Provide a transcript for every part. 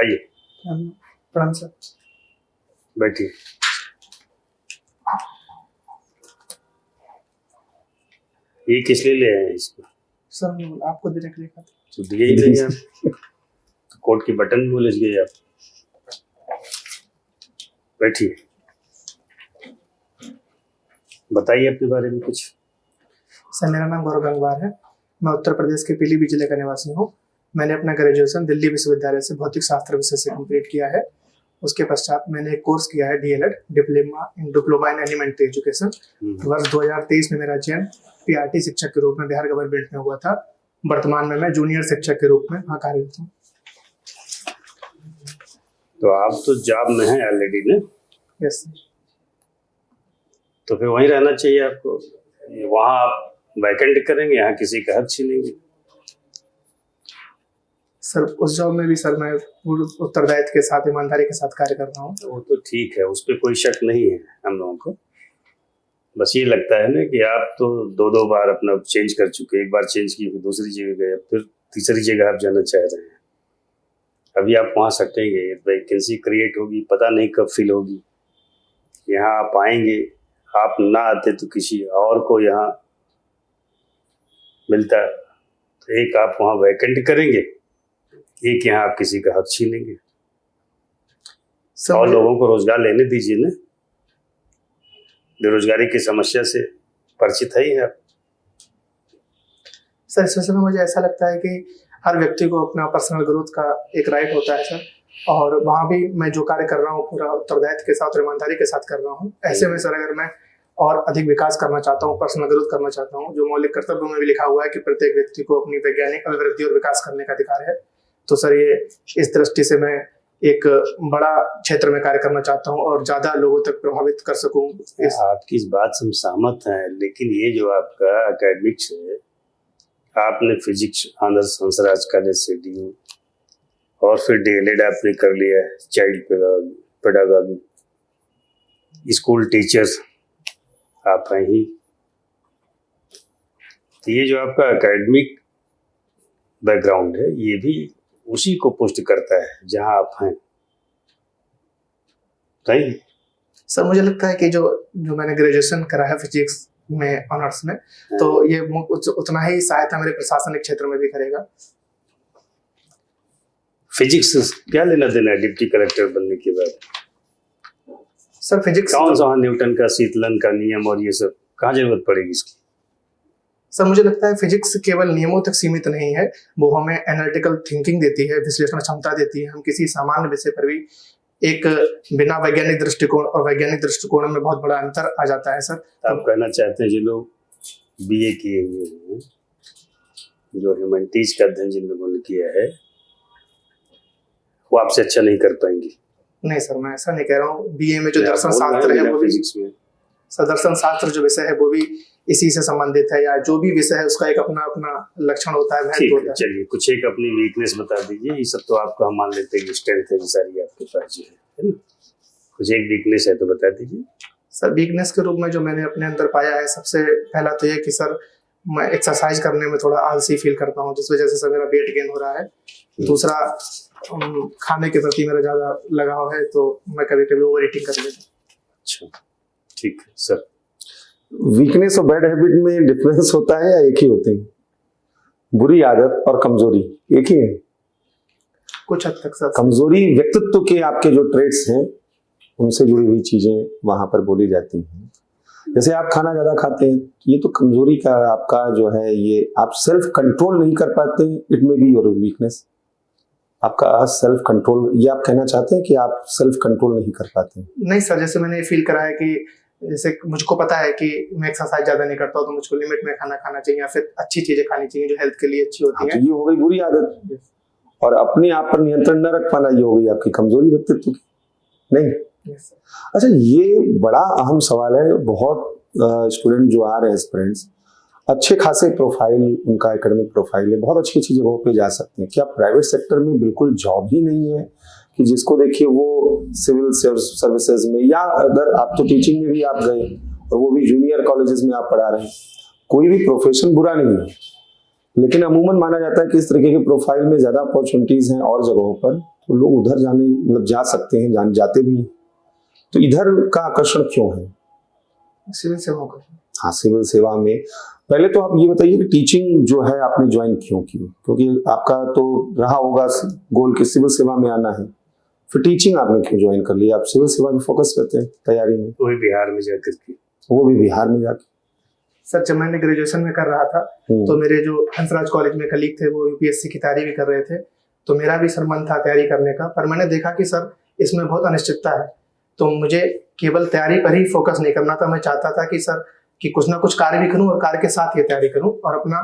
आइए। प्रणाम सर। बैठिए। ये किस लिए ले आए हैं इसको? सर आपको देने के लिए कहा था। तो दिए ही नहीं आप। कोट की बटन भी उलझ गए आप। बैठिए, बताइए अपने बारे में कुछ। सर मेरा नाम गौरव गंगवार है। मैं उत्तर प्रदेश के पीलीभीत जिले का निवासी हूँ। मैंने अपना ग्रेजुएशन दिल्ली विश्वविद्यालय से भौतिक शास्त्र विषय से कंप्लीट किया है। उसके पश्चात मैंने एक कोर्स किया है DLED, diploma in elementary education. वर्ष 2023 में मेरा चयन PRT शिक्षक के रूप में बिहार गवर्नमेंट में हुआ था। वर्तमान में मैं जूनियर शिक्षक के रूप में वहाँ कार्यरत हूँ। तो आप तो जॉब में हैं ऑलरेडी ना? यस। तो फिर वहीं रहना चाहिए आपको। वहाँ आप वैकेंट करेंगे, यहाँ किसी का हक छीनेंगे। सर उस जॉब में भी सर मैं पूर्ण उत्तरदायित्व के साथ, ईमानदारी के साथ कार्य कर रहा हूँ। वो तो ठीक है, उस पर कोई शक नहीं है हम लोगों को। बस ये लगता है ना कि आप तो दो बार अपना चेंज कर चुके। एक बार चेंज की, फिर दूसरी जगह गए, फिर तीसरी जगह आप जाना चाह रहे हैं। अभी आप वहाँ सटेंगे, वैकेंसी क्रिएट होगी, पता नहीं कब फिल होगी। यहाँ आप आएंगे, आप ना आते तो किसी और को यहाँ मिलता। तो एक आप वहाँ वैकेंट करेंगे, एक यहाँ आप किसी का हक छीनेंगे। और लोगों को रोजगार लेने दीजिए ना। बेरोजगारी की समस्या से परिचित है ही आप। सर इस विषय में मुझे ऐसा लगता है कि हर व्यक्ति को अपना पर्सनल ग्रोथ का एक राइट होता है सर। और वहाँ भी मैं जो कार्य कर रहा हूँ पूरा उत्तरदायित्व के साथ और ईमानदारी के साथ कर रहा हूँ। ऐसे में सर अगर मैं और अधिक विकास करना चाहता हूँ, पर्सनल ग्रोथ करना चाहता हूँ, जो मौलिक कर्तव्यों में भी लिखा हुआ है कि प्रत्येक व्यक्ति को अपनी वैज्ञानिक अभिवृद्धि और विकास करने का अधिकार है। तो सर ये इस दृष्टि से मैं एक बड़ा क्षेत्र में कार्य करना चाहता हूँ और ज्यादा लोगों तक प्रभावित कर सकूँ। आपकी इस बात से हम सहमत हैं, लेकिन ये जो आपका एकेडमिक्स है, आपने फिजिक्स ऑनर्स हंसराज कॉलेज से डी और फिर DLED आपने कर लिया है, चाइल्ड पेडागॉजी, स्कूल टीचर्स आप हैं ही। तो ये जो आपका एकेडमिक बैकग्राउंड है, ये भी उसी को पुष्ट करता है जहां आप हैं। सही सर मुझे लगता है कि जो मैंने ग्रेजुएशन करा है फिजिक्स में ऑनर्स में, तो ये उतना ही सहायता मेरे प्रशासनिक क्षेत्र में भी करेगा। फिजिक्स क्या लेना देना है डिप्टी कलेक्टर बनने के बाद? सर फिजिक्स कौन सा न्यूटन का शीतलन का नियम और ये सब कहाँ जरूरत पड़ेगी इसकी? सर मुझे लगता है फिजिक्स केवल नियमों तक सीमित नहीं है, वो हमें एनालिटिकल थिंकिंग देती है, विश्लेषण क्षमता देती है। हम किसी सामान्य विषय पर भी एक बिना वैज्ञानिक दृष्टिकोण और वैज्ञानिक दृष्टिकोण में बहुत बड़ा अंतर आ जाता है। सर आप कहना चाहते हैं जो लोग BA किए हुए हैं, जो ह्यूमैनिटीज का अध्ययन जिन लोगों ने किया है, वो आपसे अच्छा नहीं कर पाएंगे? नहीं सर, मैं ऐसा नहीं कह रहा हूँ। BA में जो दर्शन शास्त्र है वो भी, फिजिक्स में सर दर्शन शास्त्र जो विषय है वो भी इसी से संबंधित है, या जो भी विषय है उसका एक अपना अपना लक्षण होता है, महत्व होता है। चलिए कुछ एक अपनी वीकनेस बता दीजिए। ये सब तो आपको हम मान लेते हैं स्ट्रेंथ है सारी आपके पास जो है ना। कुछ एक वीकनेस है तो बता दीजिए। सर वीकनेस के रूप में जो मैंने अपने अंदर पाया है, सबसे पहला तो ये कि सर मैं एक्सरसाइज करने में थोड़ा आलसी फील करता हूँ, जिस वजह से सर मेरा वेट गेन हो रहा है। दूसरा खाने के प्रति मेरा ज्यादा लगाव है, तो मैं कभी कभी ओवर ईटिंग कर लेता हूँ। अच्छा ठीक है सर। वीकनेस और बैड हैबिट में डिफरेंस होता है या एक ही होते हैं? बुरी आदत और कमजोरी एक ही है? कुछ हद तक सर। कमजोरी व्यक्तित्व के आपके जो ट्रेट्स हैं उनसे जुड़ी हुई चीजें वहां पर बोली जाती हैं। जैसे आप खाना ज्यादा खाते हैं, ये तो कमजोरी का आपका जो है, ये आप सेल्फ कंट्रोल नहीं कर पाते, it may be your weakness. आपका सेल्फ कंट्रोल, ये आप कहना चाहते हैं कि आप सेल्फ कंट्रोल नहीं कर पाते? नहीं सर, जैसे मैंने ये फील करा है कि जैसे मुझको पता है कि मैं एक्सरसाइज ज्यादा नहीं करता हूँ, तो मुझको लिमिट में खाना खाना चाहिए या फिर अच्छी चीजें खानी चाहिए जो हेल्थ के लिए अच्छी होती है। तो ये हो गई बुरी आदत, और अपने आप पर नियंत्रण न रख पाना ये हो गई आपकी कमजोरी व्यक्तित्व की, नहीं? अच्छा, ये बड़ा अहम सवाल है। बहुत स्टूडेंट जो आ रहे हैं, एस्पिरेंट्स, अच्छे खासे प्रोफाइल, उनका एकेडमिक प्रोफाइल है, बहुत अच्छी अच्छी जगहों पे जा सकते हैं। क्या प्राइवेट सेक्टर में बिल्कुल जॉब ही नहीं है कि जिसको देखिए वो सिविल सर्विसेज में, या अगर आप तो टीचिंग में भी आप गए और वो भी जूनियर कॉलेजेस में आप पढ़ा रहे हैं, कोई भी प्रोफेशन बुरा नहीं है, लेकिन अमूमन माना जाता है कि इस तरीके के प्रोफाइल में ज्यादा अपॉर्चुनिटीज हैं और जगहों पर तो लोग उधर जाने मतलब जा सकते हैं, जाते भी हैं। तो इधर का आकर्षण क्यों है? सिविल सेवा का। हाँ, सिविल सेवा में पहले तो आप ये बताइए कि टीचिंग जो है आपने ज्वाइन क्यों की? क्योंकि आपका तो रहा होगा गोल कि सिविल सेवा में आना है, फिर टीचिंग आपने क्यों ज्वाइन कर लिया? आप सिविल सेवा में फोकस करते हैं तैयारी में। वही बिहार में जाकर के। वो भी बिहार में जाके। सर जब मैंने ग्रेजुएशन में कर रहा था तो मेरे जो हंसराज कॉलेज में कलीग थे वो यूपीएससी की तैयारी भी कर रहे थे, तो मेरा भी सर मन था तैयारी करने का, पर मैंने देखा कि सर इसमें बहुत अनिश्चितता है, तो मुझे केवल तैयारी पर ही फोकस नहीं करना था। मैं चाहता था कि सर कि कुछ ना कुछ कार्य भी करूं और कार्य के साथ ये तैयारी करूं और अपना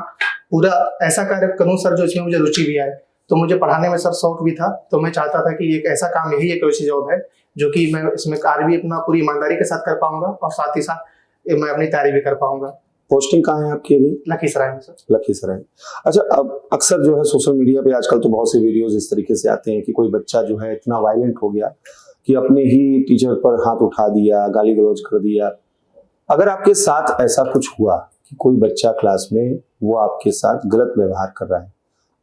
पूरा ऐसा कार्य करूं सर जो इसमें मुझे रुचि भी आए। तो मुझे पढ़ाने में सर शौक भी था, तो मैं चाहता था कि एक ऐसा काम, यही एक ऐसी जॉब है जो कि मैं इसमें कार्य भी अपना पूरी ईमानदारी के साथ कर पाऊंगा और साथ ही साथ मैं अपनी तैयारी भी कर पाऊंगा। पोस्टिंग कहाँ है आपकी अभी? लखीसराय में सर। लखीसराय। अच्छा, अब अक्सर जो है सोशल मीडिया पे आजकल तो बहुत से वीडियोस इस तरीके से आते हैं कि कोई बच्चा जो है इतना वायलेंट हो गया कि अपने ही टीचर पर हाथ उठा दिया, गाली गलौज कर दिया। अगर आपके साथ ऐसा कुछ हुआ कि कोई बच्चा क्लास में वो आपके साथ गलत व्यवहार कर रहा है,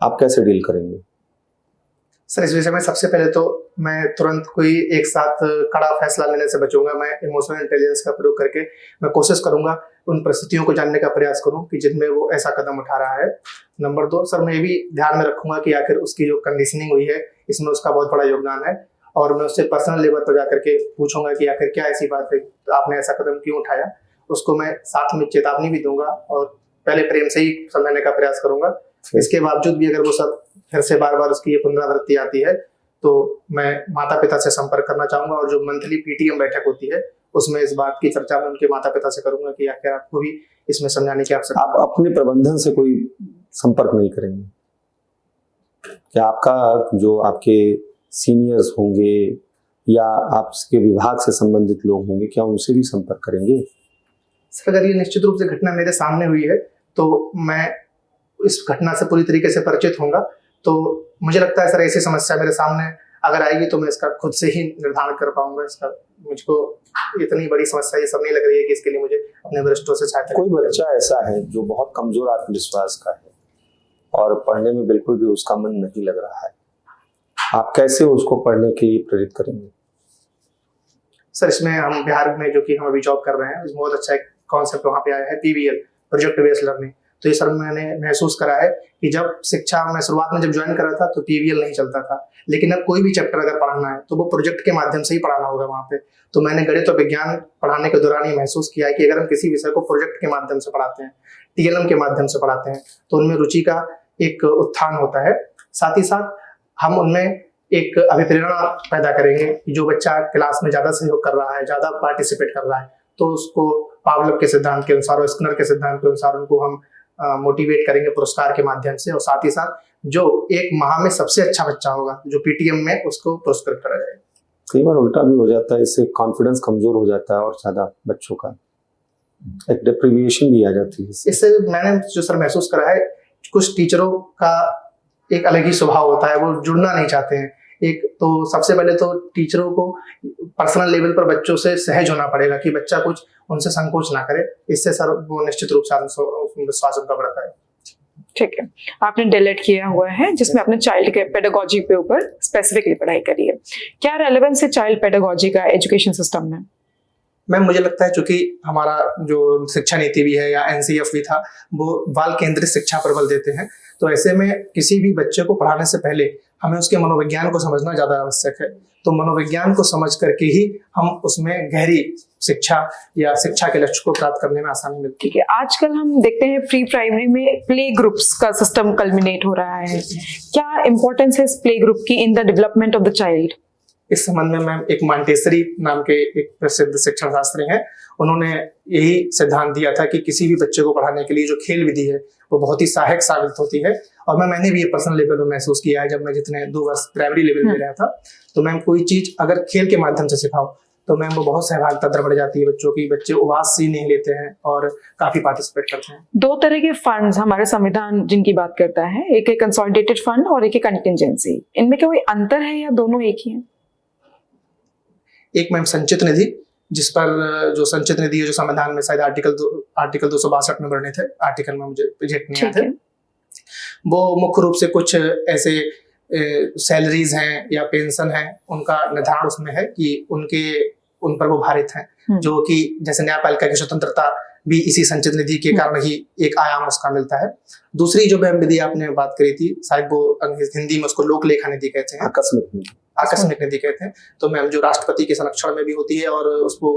आप कैसे डील करेंगे? सर इस विषय में सबसे पहले तो मैं तुरंत कोई एक साथ कड़ा फैसला लेने से बचूंगा। मैं इमोशनल इंटेलिजेंस का प्रयोग करके मैं कोशिश करूंगा उन परिस्थितियों को जानने का प्रयास करूं कि जिनमें वो ऐसा कदम उठा रहा है। नंबर 2 सर, मैं ये भी ध्यान में रखूंगा कि आखिर उसकी जो कंडीशनिंग हुई है इसमें उसका बहुत बड़ा योगदान है, और मैं उससे पर्सनल लेवल पर जाकर के पूछूंगा कि आखिर क्या ऐसी बात है, आपने ऐसा कदम क्यों उठाया। उसको मैं साथ में चेतावनी भी दूंगा और पहले प्रेम से ही समझाने का प्रयास करूंगा। इसके बावजूद भी अगर वो सब फिर से बार बार उसकी ये पुनरावृत्ति आती है तो मैं माता पिता से संपर्क करना चाहूंगा, और जो मंथली पीटीएम बैठक होती है उसमें इस बात की चर्चा में उनके माता पिता से करूंगा कि आखिर आपको भी इसमें समझाने की आवश्यकता। आप अपने प्रबंधन से कोई संपर्क नहीं करेंगे क्या? आपका जो आपके सीनियर्स होंगे या आपके विभाग से संबंधित लोग होंगे, क्या उनसे भी संपर्क करेंगे? सर अगर ये निश्चित रूप से घटना मेरे सामने हुई है तो मैं इस घटना से पूरी तरीके से परिचित होऊंगा। तो मुझे लगता है सर ऐसी समस्या मेरे सामने अगर आएगी तो मैं इसका खुद से ही निर्धारण कर पाऊंगा। इसका मुझको इतनी बड़ी समस्या ये सब नहीं लग रही है कि इसके लिए मुझे अपने वरिष्ठों से सहायता। कोई बच्चा ऐसा है जो बहुत कमजोर आत्मविश्वास का है और पढ़ने में बिल्कुल भी उसका मन नहीं लग रहा है, आप कैसे उसको पढ़ने के लिए प्रेरित करेंगे? सर इसमें हम बिहार में जो कि हम अभी जॉब कर रहे हैं इसमें बहुत अच्छा एक कॉन्सेप्ट वहाँ पे आया है, पीबीएल, प्रोजेक्ट बेस्ड लर्निंग। तो ये सर मैंने महसूस करा है कि जब शिक्षा में शुरुआत में जब ज्वाइन करा था तो पीवीएल नहीं चलता था, लेकिन अब कोई भी चैप्टर अगर पढ़ाना है तो वो प्रोजेक्ट के माध्यम से ही पढ़ाना होगा वहाँ पे। तो मैंने गणित और विज्ञान पढ़ाने के दौरान ये महसूस किया है कि अगर हम किसी विषय को प्रोजेक्ट के माध्यम से पढ़ाते हैं, टीएलएम के माध्यम से पढ़ाते हैं, तो उनमें रुचि का एक उत्थान होता है। साथ ही साथ हम उनमें एक अभिप्रेरणा पैदा करेंगे कि जो बच्चा क्लास में ज़्यादा सहयोग कर रहा है, ज़्यादा पार्टिसिपेट कर रहा है, तो उसको पावलोव के सिद्धांत के अनुसार और स्किनर के सिद्धांत के अनुसार उनको हम मोटिवेट करेंगे पुरस्कार के माध्यम से। और साथ ही साथ जो एक माह में सबसे अच्छा बच्चा होगा जो पीटीएम में, उसको पुरस्कृत करा जाएगा। कई बार उल्टा भी हो जाता है, इससे कॉन्फिडेंस कमजोर हो जाता है और ज्यादा बच्चों का एक डिप्रीविएशन भी आ जाती है। इससे मैंने जो सर महसूस करा है, कुछ टीचरों का एक अलग ही स्वभाव होता है, वो जुड़ना नहीं चाहते हैं। एक तो सबसे पहले तो टीचरों को पर्सनल लेवल पर बच्चों से सहज होना पड़ेगा कि बच्चा कुछ उनसे संकोच ना करे। इससे सर वो निश्चित रूप से आत्मविश्वास उनका बढ़ता है। ठीक है, आपने डीएलएड किया हुआ है जिसमें आपने चाइल्ड के पेडागोजी पे ऊपर स्पेसिफिकली पढ़ाई करी है। क्या रेलेवेंस है चाइल्ड पेडागोजी का एजुकेशन सिस्टम में? मैम मुझे लगता है चूंकि हमारा जो शिक्षा नीति भी है या एनसीएफ भी था वो बाल केंद्रित शिक्षा पर बल देते हैं, तो ऐसे में किसी भी बच्चे को पढ़ाने से पहले हमें उसके मनोविज्ञान को समझना ज़्यादा आवश्यक है। तो मनोविज्ञान को समझ करके ही हम उसमें गहरी शिक्षा या शिक्षा के लक्ष्य को प्राप्त करने में आसानी मिलती है। ठीक है, आजकल हम देखते हैं प्री प्राइमरी में प्ले ग्रुप्स का सिस्टम कल्मिनेट हो रहा है। क्या इंपॉर्टेंस है इस प्ले ग्रुप की in the development of the child? इस संबंध में मैम एक मॉन्टेसरी नाम के एक प्रसिद्ध शिक्षण शास्त्री हैं, उन्होंने यही सिद्धांत दिया था कि किसी भी बच्चे को पढ़ाने के लिए जो खेल विधि है वो बहुत ही सहायक साबित होती है। और मैंने भी ये पर्सनल लेवल पर महसूस किया है, जब मैं जितने 2 वर्ष प्राइमरी लेवल में रहा था, तो मैम कोई चीज अगर खेल के माध्यम से सिखाओ तो मैम वो बहुत सहभागिता दर बढ़ जाती है बच्चों की। बच्चे उबास सी नहीं लेते हैं और काफी पार्टिसिपेट करते हैं। 2 तरह के फंड्स हमारे संविधान जिनकी बात करता है, एक है कंसोलिडेटेड फंड और एक है कंटिजेंसी। इनमें क्या कोई अंतर है या दोनों एक ही है? एक मैम संचित निधि, जिस पर जो संचित निधि है जो संविधान में शायद आर्टिकल 262 में वर्णित है, आर्टिकल में मुझे एग्जैक्ट नहीं आते, वो मुख्य रूप से कुछ ऐसे सैलरीज हैं या पेंशन है, उनका निर्धारण उसमें है कि उन पर वो भारित हैं, जो कि जैसे न्यायपालिका की स्वतंत्रता भी इसी संचित निधि के कारण ही एक आयाम उसका मिलता है। दूसरी जो मैम विधि आपने बात करी थी, शायद वो हिंदी में उसको लोक लेखा निधि कहते हैं, आकस्मिक निधि कहते हैं। तो मैम जो राष्ट्रपति के संरक्षण में भी होती है और उसको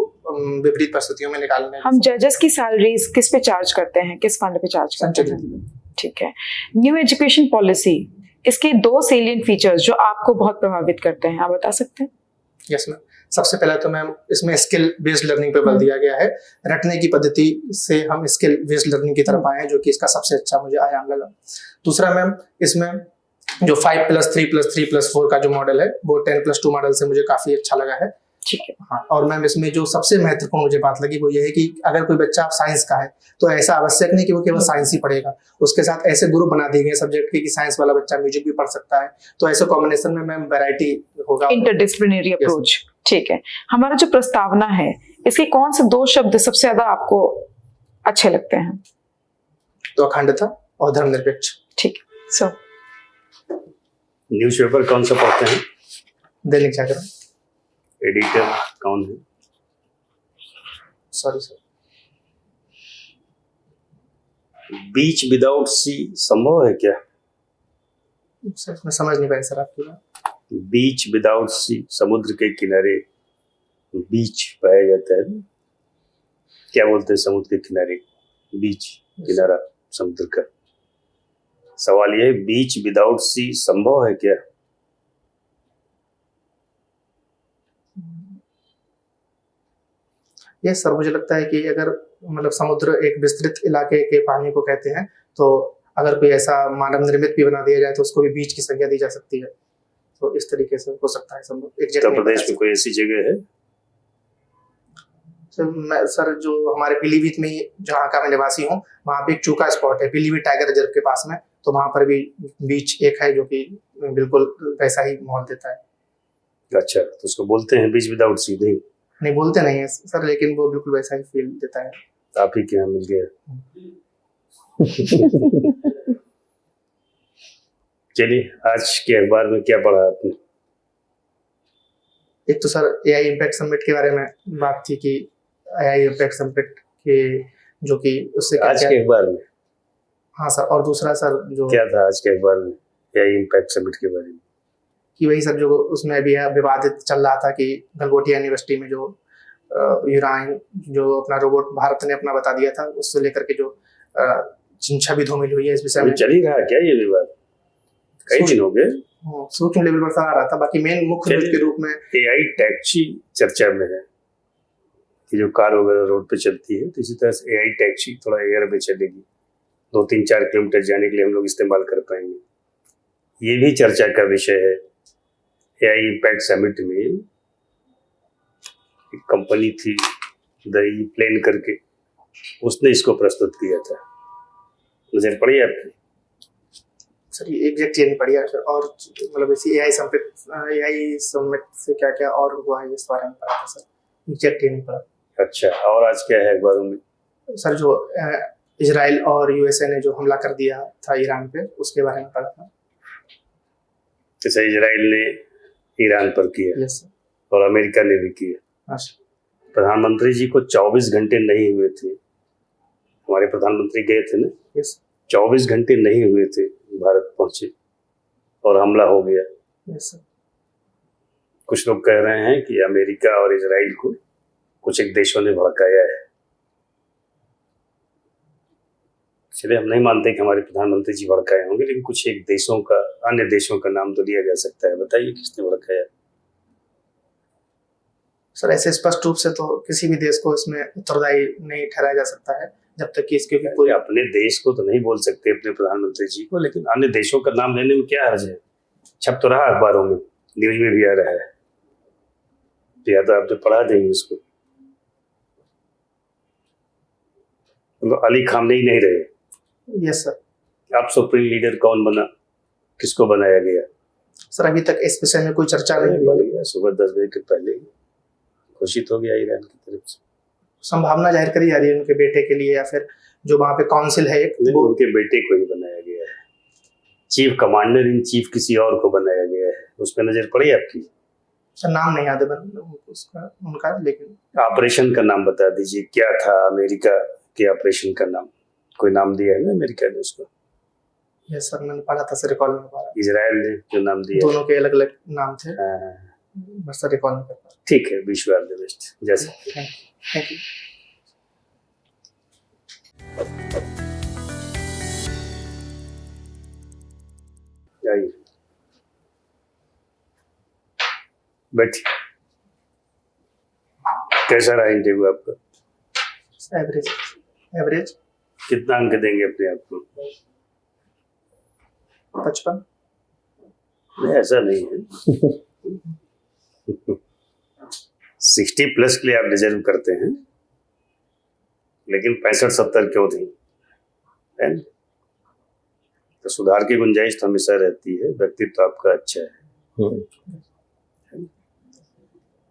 विपरीत परिस्थितियों में निकालने। हम जजेस की सैलरीज किस पे चार्ज करते हैं, किस फंड पे चार्ज करते संचित हैं? निधि में। ठीक है। न्यू एजुकेशन पॉलिसी, इसके 2 सेलिएंट फीचर्स जो आपको बहुत प्रभावित करते हैं, आप बता सकते हैं? यस मैम, सबसे पहले तो मैम इसमें स्किल बेस्ड लर्निंग पे बल दिया गया है। रटने की पद्धति से हम स्किल बेस्ड लर्निंग की तरफ आए हैं, जो कि इसका सबसे अच्छा मुझे आयाम लगा। दूसरा मैम, इसमें जो 5+3+3+4 का जो मॉडल है, वो 10+2 मॉडल से मुझे काफी अच्छा लगा है। ठीक है। हाँ, और मैम इसमें जो सबसे महत्वपूर्ण मुझे बात लगी वो ये है कि अगर कोई बच्चा साइंस का है तो ऐसा आवश्यक नहीं कि वो केवल साइंस ही पढ़ेगा, उसके साथ ऐसे ग्रुप बना दिए गए सब्जेक्ट के कि साइंस वाला बच्चा म्यूजिक भी पढ़ सकता है। तो ऐसे कॉम्बिनेशन में मैम वैरायटी होगा, इंटरडिसिप्लिनरी अप्रोच। ठीक है। हमारा जो प्रस्तावना है, इसके कौन से 2 शब्द सबसे ज्यादा आपको अच्छे लगते हैं? तो अखंडता और धर्मनिरपेक्ष। ठीक है सर। न्यूज़पेपर कौन सा पढ़ते हैं? दैनिक जागरण। एडिटर कौन है? Sorry sir. Beach without sea संभव है क्या? सर मैं समझ नहीं पाया सर आपकी बात। बीच विदाउट सी, समुद्र के किनारे बीच पाया जाता है ना? क्या बोलते हैं समुद्र के किनारे? बीच, किनारा समुद्र का। सवाल यह है, बीच विदाउट सी संभव है क्या? ये सर मुझे लगता है कि अगर मतलब समुद्र एक विस्तृत इलाके के पानी को कहते हैं, तो अगर कोई ऐसा मानव निर्मित भी बना दिया जाए तो उसको भी बीच की संज्ञा दी जा सकती है। तो इस तरीके से हो सकता है संभव। उत्तर प्रदेश में कोई ऐसी जगह है? सर जो हमारे पीलीभीत में जहाँ का मैं निवासी हूँ, वहाँ पे एक चूका स्पॉट है पीलीभीत टाइगर रिजर्व के पास में, तो वहाँ पर भी बीच एक है जो कि बिल्कुल वैसा ही माहौल देता है। अच्छा, तो उसको बोलते हैं बीच विदाउट सी? नहीं बोलते नहीं है सर, लेकिन वो बिल्कुल वैसा ही फील देता है। आप ही के यहाँ मिल गया। चलिए, आज के अखबार में क्या पढ़ा आपने? एक तो सर AI इम्पैक्ट समिट के बारे में बात थी कि AI इम्पैक्ट समिट के जो कि उससे आज के अखबार में? हाँ सर, और दूसरा सर जो क्या था आज के अखबार में AI इम्पैक्ट समिट के बारे में? कि वही सर जो उसमें अभी विवादित चल रहा था कि गलगोटिया यूनिवर्सिटी में जो यूराइन जो अपना रोबोट भारत ने अपना बता दिया था, उससे लेकर के जो छवि धूमिल हुई है इस विषय में। चल ही रहा क्या ये विवाद? कई दिन हो गए। सूक्ष्म लेवल पर आ रहा था, बाकी मेन मुख्य न्यूज के रूप में AI टैक्सी चर्चा में है कि जो कार वगैरह रोड पे चलती है, तो इसी तरह से AI टैक्सी थोड़ा एयर पे चलेगी, 2-3-4 किलोमीटर जाने के लिए हम लोग इस्तेमाल कर पाएंगे। ये भी चर्चा का विषय है। AI इम्पैक्ट समिट में एक कंपनी थी द प्लेन करके, उसने इसको प्रस्तुत किया था। नजर पड़ी आपकी? सर ये एग्जैक्ट ये नहीं पड़ी सर, और मतलब इसी AI समिट से क्या क्या और हुआ है इस बारे में पढ़ा था सर, एग्जैक्ट ये नहीं पड़ा। अच्छा, और आज क्या है अखबारों में? सर जो इजराइल और USA ने जो हमला कर दिया था ईरान पे, उसके बारे में पढ़ा था। जैसे इजराइल ने ईरान पर किया। Yes sir. और अमेरिका ने भी किया। हाँ सर। प्रधानमंत्री जी को 24 घंटे नहीं हुए थे, हमारे प्रधानमंत्री गए थे ना, यस 24 घंटे नहीं हुए थे भारत पहुंचे और हमला हो गया। Yes sir. कुछ लोग कह रहे हैं कि अमेरिका और इजराइल को कुछ एक देशों ने भड़काया है। चलिए, हम नहीं मानते कि हमारे प्रधानमंत्री जी भड़काए होंगे, लेकिन कुछ एक देशों का, अन्य देशों का नाम तो लिया जा सकता है। बताइए किसने भड़काया? सर ऐसे स्पष्ट रूप से तो किसी भी देश को इसमें उत्तरदायी नहीं ठहराया जा सकता है, जब तक कि इसके कोई अपने देश को तो नहीं बोल सकते, अपने प्रधानमंत्री जी को, लेकिन अन्य देशों का नाम लेने में क्या हर्ज है? छप तो रहा अखबारों में, न्यूज में भी आ रहा है, या तो आप तो पढ़ा देंगे उसको। तो अली खामनेई नहीं रहे। Yes sir. अब सुप्रीम लीडर कौन बना, किसको बनाया गया? सर अभी तक इस विषय में कोई चर्चा नहीं हुई है। सुबह 10 बजे के पहले घोषित हो गया ईरान की तरफ से। संभावना जाहिर करी जा रही है उनके बेटे के लिए, या फिर जो वहाँ पे काउंसिल है एक, वो उनके बेटे को ही बनाया गया है। चीफ कमांडर इन चीफ किसी और को बनाया गया है, उस पर नजर पड़ी आपकी? सर नाम नहीं याद है उसका उनका, लेकिन ऑपरेशन का नाम बता दीजिए, क्या था अमेरिका के ऑपरेशन का नाम? कोई नाम दिया है ना अमेरिका ने उसको? ये सर मैंने पढ़ा था सर, रिकॉल नहीं कर पा रहा। इजराइल ने जो नाम दिया? दोनों के अलग अलग नाम थे, हाँ, बस सर रिकॉल नहीं कर पा ठीक है, wish you all the best. जैसे रहा। Thank you. आइए बैठिए। कैसा रहा इंटरव्यू आपका? एवरेज एवरेज कितना अंक देंगे अपने आप को? 55। नहीं, ऐसा नहीं है। 60+ के लिए आप डिजर्व करते हैं, लेकिन 65-70 क्यों थी? है ना? तो सुधार की गुंजाइश तो हमेशा रहती है, व्यक्तित्व आपका अच्छा है।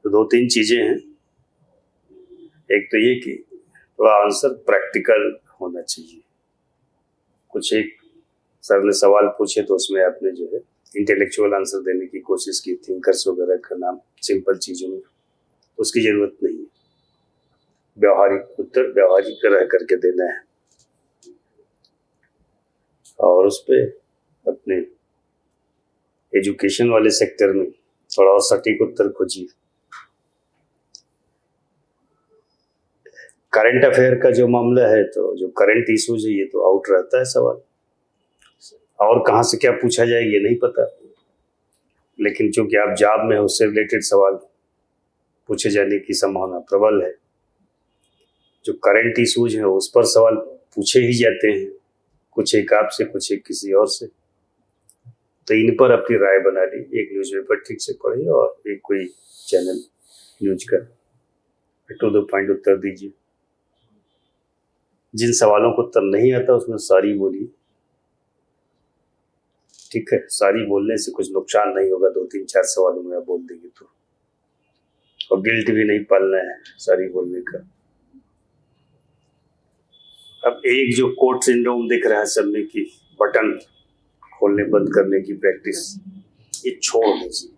तो 2-3 चीजें हैं। एक तो ये कि थोड़ा आंसर प्रैक्टिकल होना चाहिए। कुछ एक सर ने सवाल पूछे तो उसमें आपने जो है इंटेलेक्चुअल आंसर देने की कोशिश की, थिंकर्स वगैरह का नाम सिंपल चीजों में, उसकी जरूरत नहीं है। व्यावहारिक उत्तर व्यावहारिक रह करके देना है, और उस पे अपने एजुकेशन वाले सेक्टर में थोड़ा और सटीक उत्तर खोजिए। करंट अफेयर का जो मामला है, तो जो करंट इश्यूज है, ये तो आउट रहता है सवाल, और कहाँ से क्या पूछा जाए ये नहीं पता। लेकिन चूंकि आप जॉब में हो, उससे रिलेटेड सवाल पूछे जाने की संभावना प्रबल है। जो करंट इश्यूज हैं उस पर सवाल पूछे ही जाते हैं, कुछ एक आपसे, कुछ एक किसी और से। तो इन पर अपनी राय बना ली। एक न्यूज़पेपर ठीक से पढ़िए और एक कोई चैनल न्यूज का टू द पॉइंट उत्तर दीजिए। जिन सवालों को उत्तर नहीं आता उसमें सारी बोलिए, ठीक है? सारी बोलने से कुछ नुकसान नहीं होगा, 2-3-4 सवालों में आप बोल देंगे तो। और गिल्ट भी नहीं पालना है सारी बोलने का। अब एक जो कोट सिंड्रोम दिख रहा है सब में कि बटन खोलने बंद करने की प्रैक्टिस, ये छोड़ दीजिए।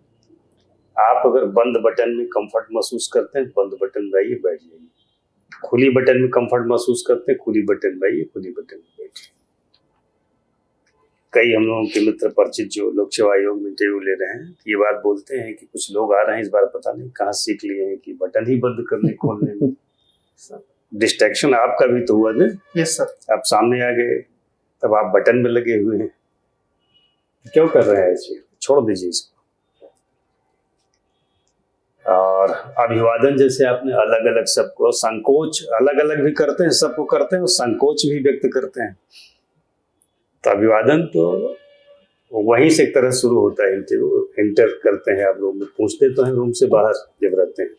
आप अगर बंद बटन में कंफर्ट महसूस करते हैं, बंद बटन में आइए, बैठ जाइए। खुली बटन में कंफर्ट महसूस करते हैं, खुली बटन में आइए, खुली बटन में बैठिए। कई हम लोगों के मित्र परिचित जो लोक सेवा आयोग में इंटरव्यू ले रहे हैं, ये बात बोलते हैं कि कुछ लोग आ रहे हैं इस बार, पता नहीं कहाँ सीख लिए हैं कि बटन ही बंद करने खोलने में। डिस्ट्रैक्शन आपका भी तो हुआ ना? Yes sir. आप सामने आ गए, तब आप बटन में लगे हुए हैं, क्यों कर रहे हैं ऐसे? छोड़ दीजिए इसको। और अभिवादन जैसे आपने अलग अलग सबको, संकोच अलग अलग भी करते हैं, सबको करते हैं, और संकोच भी व्यक्त करते हैं। तो अभिवादन तो वहीं से एक तरह शुरू होता है। इंटर करते हैं आप लोग, पूछते तो हैं रूम से बाहर जब रहते हैं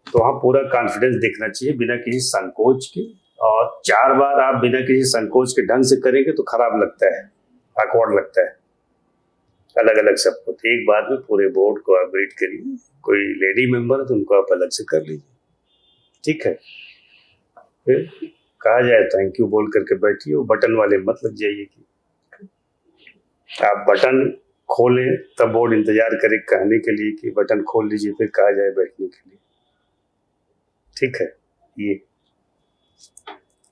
तो वहाँ पूरा कॉन्फिडेंस दिखना चाहिए बिना किसी संकोच के। और 4 बार आप बिना किसी संकोच के ढंग से करेंगे तो खराब लगता है, awkward लगता है अलग अलग सबको। तो एक बार में पूरे बोर्ड को आप ग्रीट करिए। कोई लेडी मेंबर है तो उनको आप अलग से कर लीजिए, ठीक है? फिर कहा जाए थैंक यू बोल करके बैठिए, वो बटन वाले मत लग जाइए कि आप बटन खोलें तब बोर्ड इंतजार करे कहने के लिए कि बटन खोल लीजिए, फिर कहा जाए बैठने के लिए, ठीक है? ये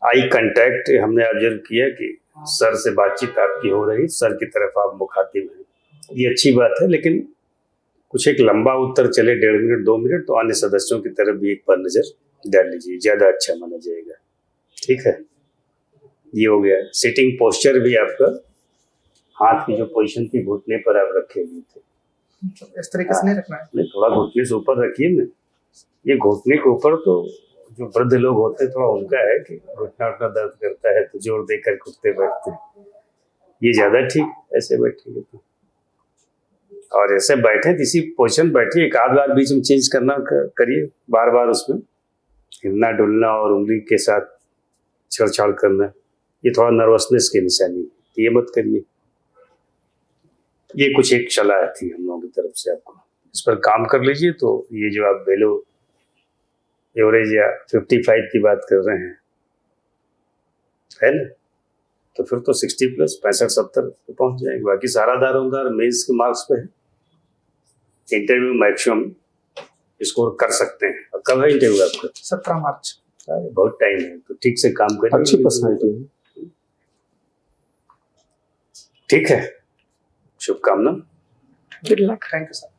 आई कांटेक्ट हमने ऑब्जर्व किया कि सर से बातचीत आपकी हो रही, सर की तरफ आप मुखातिब हैं, ये अच्छी बात है। लेकिन कुछ एक लंबा उत्तर चले 1.5 मिनट 2 मिनट, तो अन्य सदस्यों की तरफ भी एक बार नजर डाल लीजिए, ज्यादा अच्छा माना जाएगा, ठीक है? ये हो गया। सिटिंग पोस्चर भी आपका, हाथ की जो पोजीशन थी घुटने पर आप रखे हुए थे, इस तरीके से नहीं रखना है। नहीं, थोड़ा घुटने से ऊपर रखिए ना। ये घुटने के ऊपर तो जो वृद्ध लोग होते हैं थोड़ा उनका है कि घुटना उठना दर्द करता है तो जोर देकर उठते बैठते हैं, ये ज्यादा ठीक। ऐसे बैठेंगे तो, और ऐसे बैठे इसी पोजीशन बैठिए, एक आध बार बीच में चेंज करना करिए, बार बार उसमें हिलना डुलना और उंगली के साथ छेड़छाड़ करना, ये थोड़ा नर्वसनेस की निशानी है, ये मत करिए। ये कुछ एक सलाह थी हम लोगों की तरफ से आपको, इस पर काम कर लीजिए। तो ये जो आप वैल्यू एवरेज या 55 की बात कर रहे हैं, है ना, तो फिर तो 60 प्लस 65-70 पे पहुंच जाएंगे। बाकी सारा दारोमदार मेंस के मार्क्स पे है। इंटरव्यू मैक्सिमम स्कोर कर सकते हैं। और कब है इंटरव्यू आपका? 17 मार्च। अरे बहुत टाइम है, तो ठीक से काम करिए। अच्छी पर्सनैलिटी है। ठीक है, शुभकामना। Good luck. Thank you sir.